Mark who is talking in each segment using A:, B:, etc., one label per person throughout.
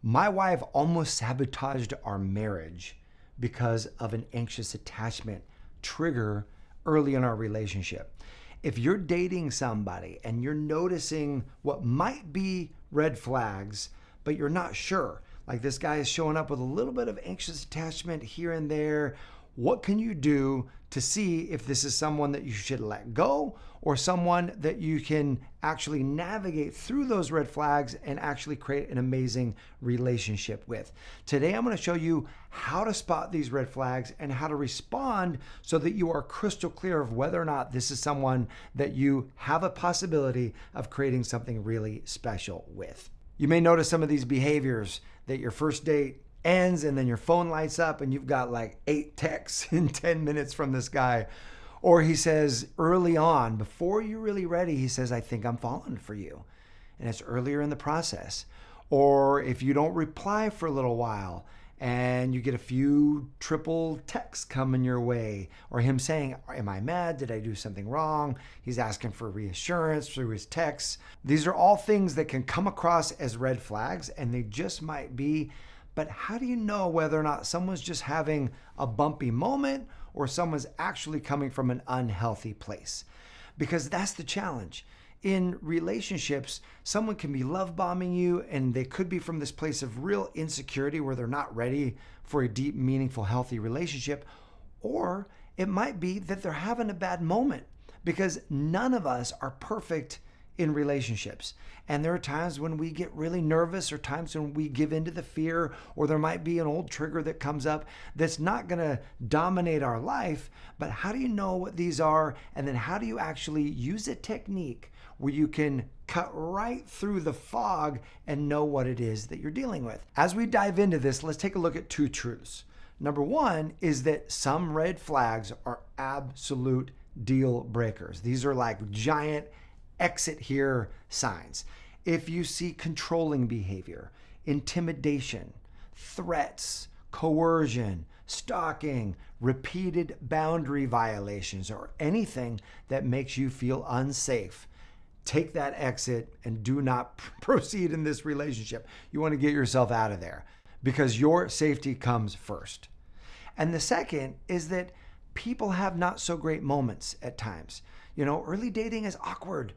A: My wife almost sabotaged our marriage because of an anxious attachment trigger early in our relationship. If you're dating somebody and you're noticing what might be red flags, but you're not sure, like this guy is showing up with a little bit of anxious attachment here and there, what can you do to see if this is someone that you should let go or someone that you can actually navigate through those red flags and actually create an amazing relationship with? Today, I'm going to show you how to spot these red flags and how to respond so that you are crystal clear of whether or not this is someone that you have a possibility of creating something really special with. You may notice some of these behaviors that your first date ends and then your phone lights up and you've got like 8 texts in 10 minutes from this guy. Or he says early on, before you're really ready, he says, I think I'm falling for you. And it's earlier in the process. Or if you don't reply for a little while and you get a few triple texts coming your way, or him saying, am I mad? Did I do something wrong? He's asking for reassurance through his texts. These are all things that can come across as red flags, and they just might be. But how do you know whether or not someone's just having a bumpy moment or someone's actually coming from an unhealthy place? Because that's the challenge. In relationships, someone can be love bombing you and they could be from this place of real insecurity where they're not ready for a deep, meaningful, healthy relationship. Or it might be that they're having a bad moment, because none of us are perfect in relationships. And there are times when we get really nervous, or times when we give into the fear, or there might be an old trigger that comes up that's not going to dominate our life. But how do you know what these are? And then how do you actually use a technique where you can cut right through the fog and know what it is that you're dealing with? As we dive into this, let's take a look at 2 truths. Number 1 is that some red flags are absolute deal breakers. These are like giant exit here signs. If you see controlling behavior, intimidation, threats, coercion, stalking, repeated boundary violations, or anything that makes you feel unsafe, take that exit and do not proceed in this relationship. You want to get yourself out of there because your safety comes first. And the second is that people have not so great moments at times. Early dating is awkward.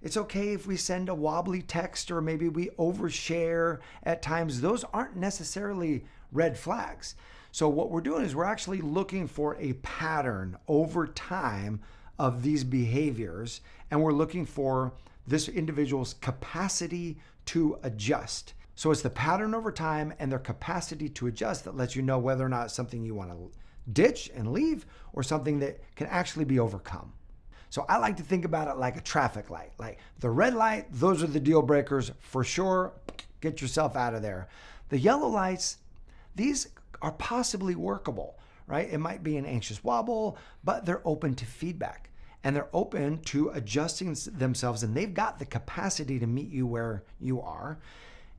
A: It's okay if we send a wobbly text or maybe we overshare at times. Those aren't necessarily red flags. So what we're doing is we're actually looking for a pattern over time of these behaviors, and we're looking for this individual's capacity to adjust. So it's the pattern over time and their capacity to adjust that lets you know whether or not it's something you want to ditch and leave or something that can actually be overcome. So I like to think about it like a traffic light. Like the red light, those are the deal breakers for sure. Get yourself out of there. The yellow lights, these are possibly workable, right? It might be an anxious wobble, but they're open to feedback and they're open to adjusting themselves, and they've got the capacity to meet you where you are.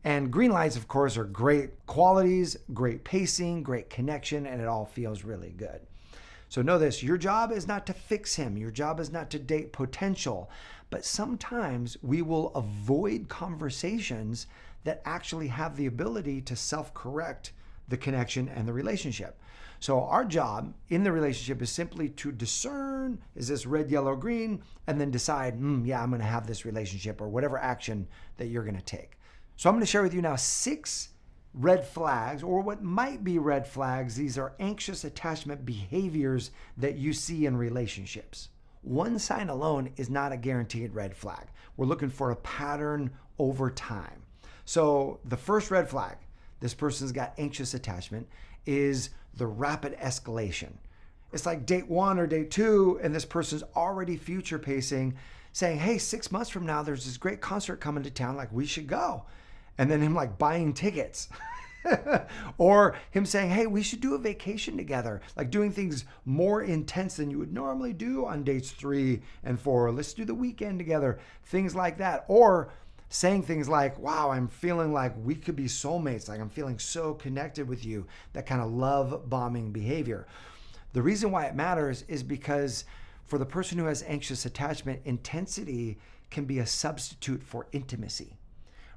A: And green lights, of course, are great qualities, great pacing, great connection, and it all feels really good. So know this, your job is not to fix him. Your job is not to date potential. But sometimes we will avoid conversations that actually have the ability to self-correct the connection and the relationship. So our job in the relationship is simply to discern, is this red, yellow, green, and then decide, yeah, I'm going to have this relationship or whatever action that you're going to take. So I'm going to share with you now 6 red flags, or what might be red flags. These are anxious attachment behaviors that you see in relationships. One sign alone is not a guaranteed red flag. We're looking for a pattern over time. So the first red flag, this person's got anxious attachment, is the rapid escalation. It's like date 1 or date 2, and this person's already future pacing, saying, hey, 6 months from now, there's this great concert coming to town, like we should go. And then him like buying tickets. Or him saying, hey, we should do a vacation together, like doing things more intense than you would normally do on dates 3 and 4. Let's do the weekend together, things like that. Or saying things like, wow, I'm feeling like we could be soulmates. Like I'm feeling so connected with you, that kind of love bombing behavior. The reason why it matters is because for the person who has anxious attachment, intensity can be a substitute for intimacy.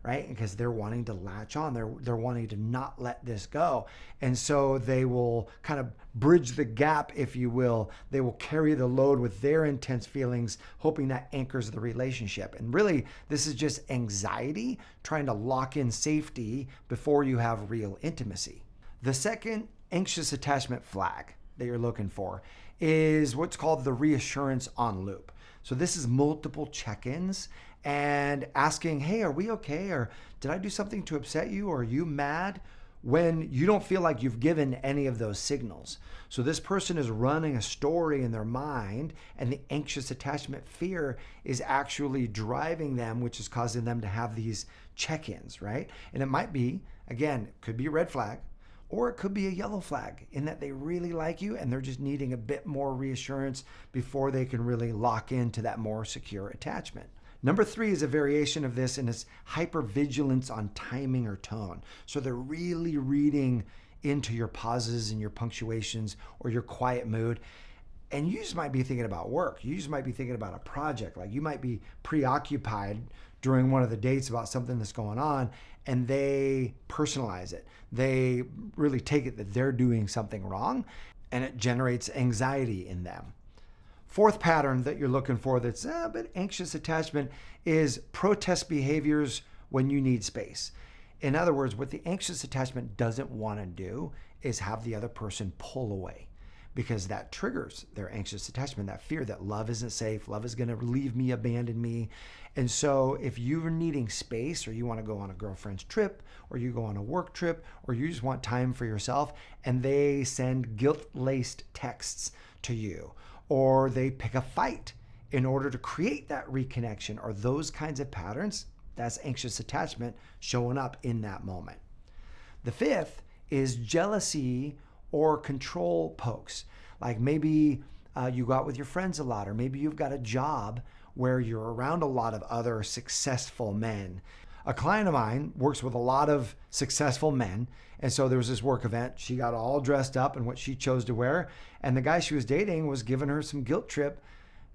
A: right? Because they're wanting to latch on. They're wanting to not let this go. And so they will kind of bridge the gap, if you will. They will carry the load with their intense feelings, hoping that anchors the relationship. And really, this is just anxiety trying to lock in safety before you have real intimacy. The second anxious attachment flag that you're looking for is what's called the reassurance on loop. So this is multiple check-ins and asking, hey, are we okay? Or did I do something to upset you? Or are you mad? When you don't feel like you've given any of those signals. So this person is running a story in their mind, and the anxious attachment fear is actually driving them, which is causing them to have these check-ins, right? And it might be, again, it could be a red flag, or it could be a yellow flag in that they really like you and they're just needing a bit more reassurance before they can really lock into that more secure attachment. Number 3 is a variation of this, and it's hypervigilance on timing or tone. So they're really reading into your pauses and your punctuations or your quiet mood. And you just might be thinking about work. You just might be thinking about a project. Like you might be preoccupied during one of the dates about something that's going on, and they personalize it. They really take it that they're doing something wrong, and it generates anxiety in them. Fourth pattern that you're looking for that's a bit anxious attachment is protest behaviors when you need space. In other words, what the anxious attachment doesn't want to do is have the other person pull away, because that triggers their anxious attachment, that fear that love isn't safe, love is going to leave me, abandon me. And so if you're needing space, or you want to go on a girlfriend's trip, or you go on a work trip, or you just want time for yourself, and they send guilt-laced texts to you, or they pick a fight in order to create that reconnection, or those kinds of patterns, that's anxious attachment showing up in that moment. The fifth is jealousy or control pokes. Like maybe you go out with your friends a lot, or maybe you've got a job where you're around a lot of other successful men. A client of mine works with a lot of successful men. And so there was this work event. She got all dressed up in what she chose to wear. And the guy she was dating was giving her some guilt trip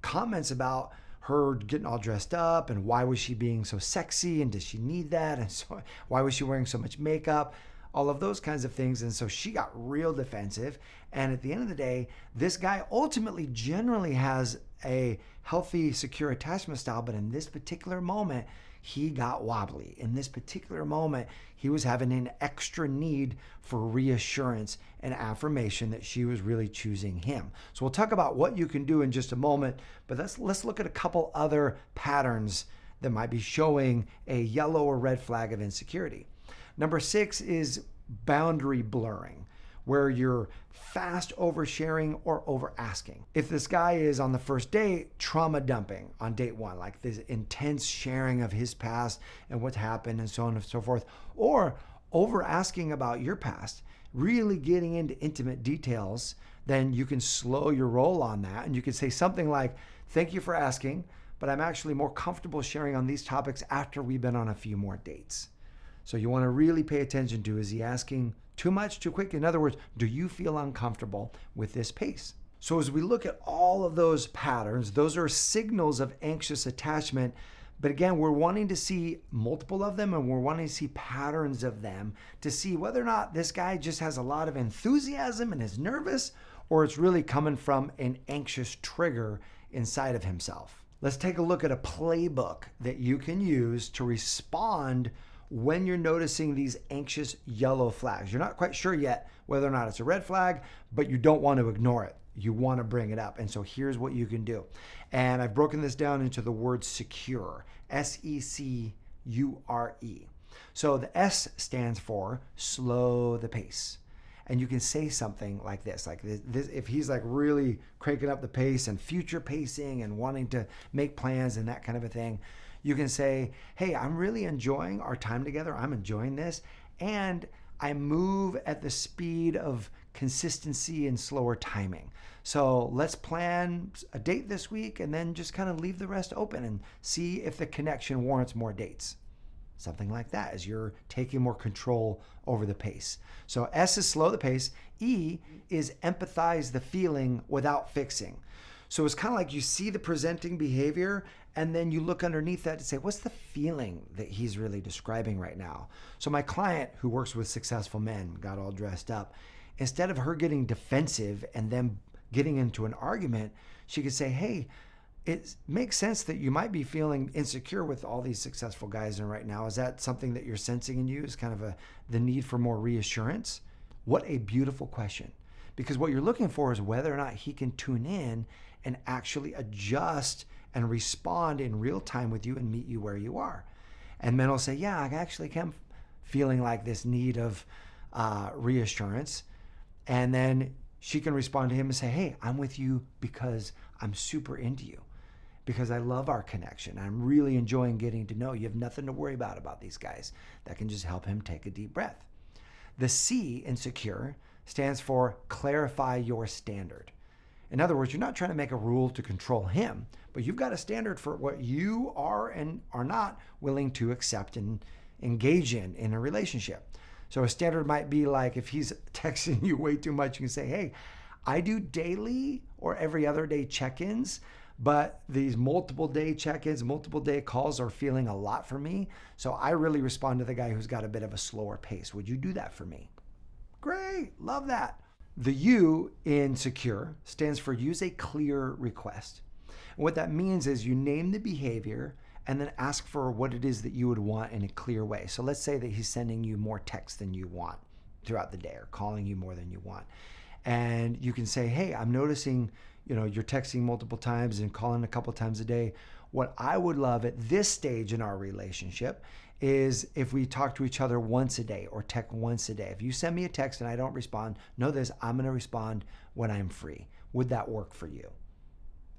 A: comments about her getting all dressed up, and why was she being so sexy, and does she need that? And so why was she wearing so much makeup? All of those kinds of things. And so she got real defensive. And at the end of the day, this guy ultimately generally has a healthy, secure attachment style. But in this particular moment, he got wobbly. In this particular moment, he was having an extra need for reassurance and affirmation that she was really choosing him. So we'll talk about what you can do in just a moment, but let's look at a couple other patterns that might be showing a yellow or red flag of insecurity. Number 6 is boundary blurring, where you're fast oversharing or over asking. If this guy is on the first date, trauma dumping on date 1, like this intense sharing of his past and what's happened and so on and so forth, or over asking about your past, really getting into intimate details, then you can slow your roll on that. And you can say something like, thank you for asking, but I'm actually more comfortable sharing on these topics after we've been on a few more dates. So you want to really pay attention to, is he asking too much, too quick? In other words, do you feel uncomfortable with this pace? So as we look at all of those patterns, those are signals of anxious attachment. But again, we're wanting to see multiple of them, and we're wanting to see patterns of them to see whether or not this guy just has a lot of enthusiasm and is nervous, or it's really coming from an anxious trigger inside of himself. Let's take a look at a playbook that you can use to respond when you're noticing these anxious yellow flags. You're not quite sure yet whether or not it's a red flag, but you don't want to ignore it. You want to bring it up. And so here's what you can do. And I've broken this down into the word secure, S-E-C-U-R-E. So the S stands for slow the pace. And you can say something like this, if he's like really cranking up the pace and future pacing and wanting to make plans and that kind of a thing, you can say, hey, I'm really enjoying our time together. I'm enjoying this. And I move at the speed of consistency and slower timing. So let's plan a date this week and then just kind of leave the rest open and see if the connection warrants more dates. Something like that, as you're taking more control over the pace. So S is slow the pace. E is empathize the feeling without fixing. So it's kind of like you see the presenting behavior And then you look underneath that to say, what's the feeling that he's really describing right now? So my client who works with successful men got all dressed up. Instead of her getting defensive and then getting into an argument, she could say, hey, it makes sense that you might be feeling insecure with all these successful guys in right now. Is that something that you're sensing in you, is kind of the need for more reassurance? What a beautiful question. Because what you're looking for is whether or not he can tune in and actually adjust and respond in real time with you and meet you where you are. And men will say, yeah, I actually am feeling like this need of reassurance. And then she can respond to him and say, hey, I'm with you because I'm super into you, because I love our connection. I'm really enjoying getting to know you. You have nothing to worry about these guys. That can just help him take a deep breath. The C in secure stands for clarify your standard. In other words, you're not trying to make a rule to control him, but you've got a standard for what you are and are not willing to accept and engage in a relationship. So a standard might be like, if he's texting you way too much, you can say, hey, I do daily or every other day check-ins, but these multiple day check-ins, multiple day calls are feeling a lot for me. So I really respond to the guy who's got a bit of a slower pace. Would you do that for me? Great, love that. The U in secure stands for use a clear request. And what that means is you name the behavior and then ask for what it is that you would want in a clear way. So let's say that he's sending you more text than you want throughout the day, or calling you more than you want. And you can say, hey, I'm noticing, you're texting multiple times and calling a couple times a day. What I would love at this stage in our relationship is if we talk to each other once a day or text once a day. If you send me a text and I don't respond, know this, I'm going to respond when I'm free. Would that work for you?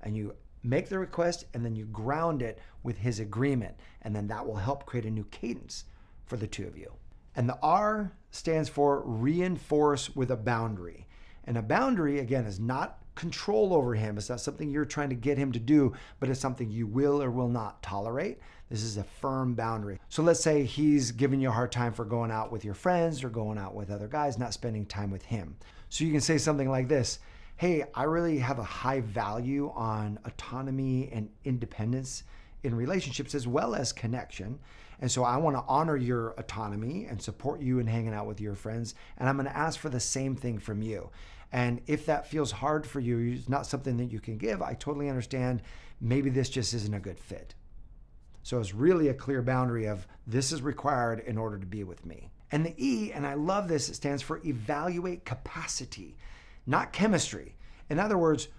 A: And you make the request and then you ground it with his agreement. And then that will help create a new cadence for the two of you. And the R stands for reinforce with a boundary. And a boundary, again, is not control over him. It's not something you're trying to get him to do, but it's something you will or will not tolerate. This is a firm boundary. So let's say he's giving you a hard time for going out with your friends or going out with other guys, not spending time with him. So you can say something like this: hey, I really have a high value on autonomy and independence in relationships as well as connection. And so I want to honor your autonomy and support you in hanging out with your friends. And I'm going to ask for the same thing from you. And if that feels hard for you, it's not something that you can give, I totally understand. Maybe this just isn't a good fit. So it's really a clear boundary of this is required in order to be with me. And the E, and I love this, it stands for evaluate capacity, not chemistry. In other words,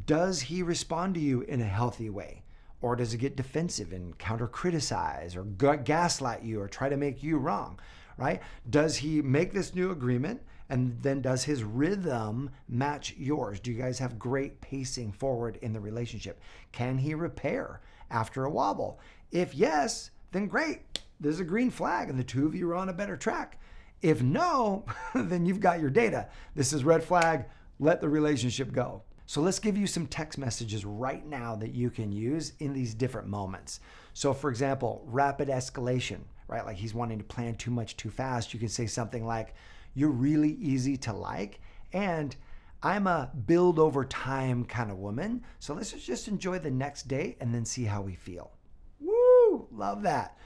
A: does he respond to you in a healthy way? Or does he get defensive and counter-criticize or gaslight you or try to make you wrong, right? Does he make this new agreement, and then does his rhythm match yours? Do you guys have great pacing forward in the relationship? Can he repair after a wobble? If yes, then great. There's a green flag and the two of you are on a better track. If no, then you've got your data. This is red flag. Let the relationship go. So let's give you some text messages right now that you can use in these different moments. So for example, rapid escalation, right? Like he's wanting to plan too much too fast. You can say something like, you're really easy to like, and I'm a build over time kind of woman. So let's just enjoy the next day and then see how we feel. Woo, love that.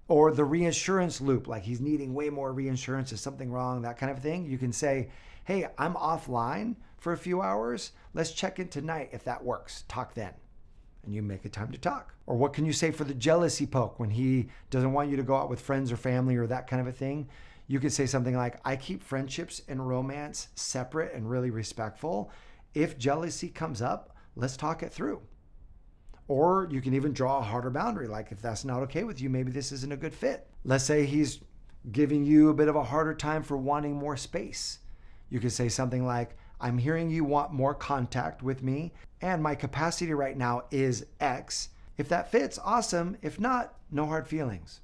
A: Or the reassurance loop, like he's needing way more reassurance, is something wrong, that kind of thing. You can say, hey, I'm offline for a few hours. Let's check in tonight if that works. Talk then. And you make a time to talk. Or what can you say for the jealousy poke when he doesn't want you to go out with friends or family or that kind of a thing? You could say something like, I keep friendships and romance separate and really respectful. If jealousy comes up, let's talk it through. Or you can even draw a harder boundary. Like if that's not okay with you, maybe this isn't a good fit. Let's say he's giving you a bit of a harder time for wanting more space. You could say something like, I'm hearing you want more contact with me, and my capacity right now is X. If that fits, awesome. If not, no hard feelings.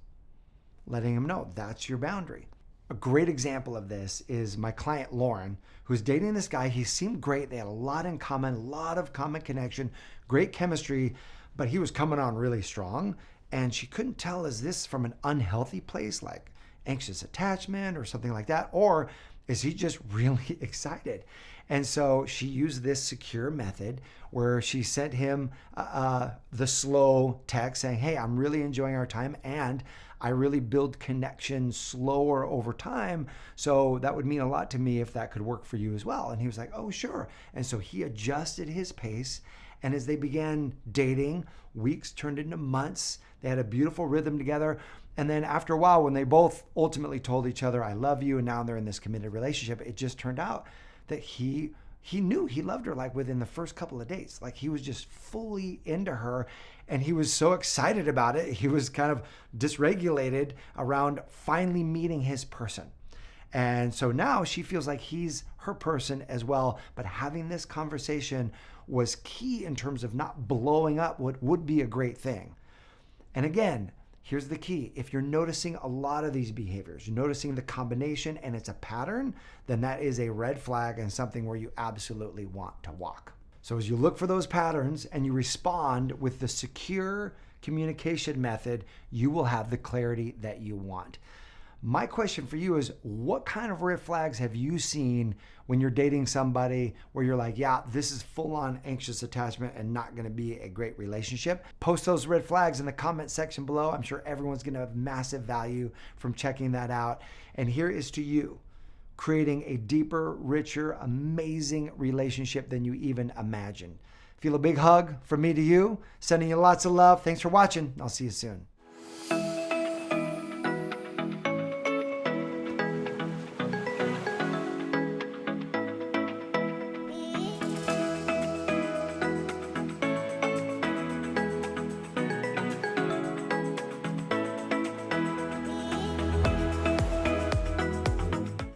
A: Letting him know that's your boundary. A great example of this is my client, Lauren, who's dating this guy. He seemed great. They had a lot in common, a lot of common connection, great chemistry, but he was coming on really strong. And she couldn't tell, is this from an unhealthy place, like anxious attachment or something like that? Or Is he just really excited? And so she used this secure method where she sent him the slow text saying, hey, I'm really enjoying our time and I really build connections slower over time. So that would mean a lot to me if that could work for you as well. And he was like, oh, sure. And so he adjusted his pace. And as they began dating, weeks turned into months. They had a beautiful rhythm together. And then after a while, when they both ultimately told each other, I love you, and now they're in this committed relationship, it just turned out that he knew he loved her like within the first couple of days. Like he was just fully into her and he was so excited about it. He was kind of dysregulated around finally meeting his person. And so now she feels like he's her person as well. But having this conversation was key in terms of not blowing up what would be a great thing. And again, here's the key. If you're noticing a lot of these behaviors, you're noticing the combination and it's a pattern, then that is a red flag and something where you absolutely want to walk. So as you look for those patterns and you respond with the secure communication method, you will have the clarity that you want. My question for you is, what kind of red flags have you seen when you're dating somebody where you're like, yeah, this is full-on anxious attachment and not going to be a great relationship? Post those red flags in the comment section below. I'm sure everyone's going to have massive value from checking that out. And here is to you, creating a deeper, richer, amazing relationship than you even imagined. Feel a big hug from me to you. Sending you lots of love. Thanks for watching. I'll see you soon.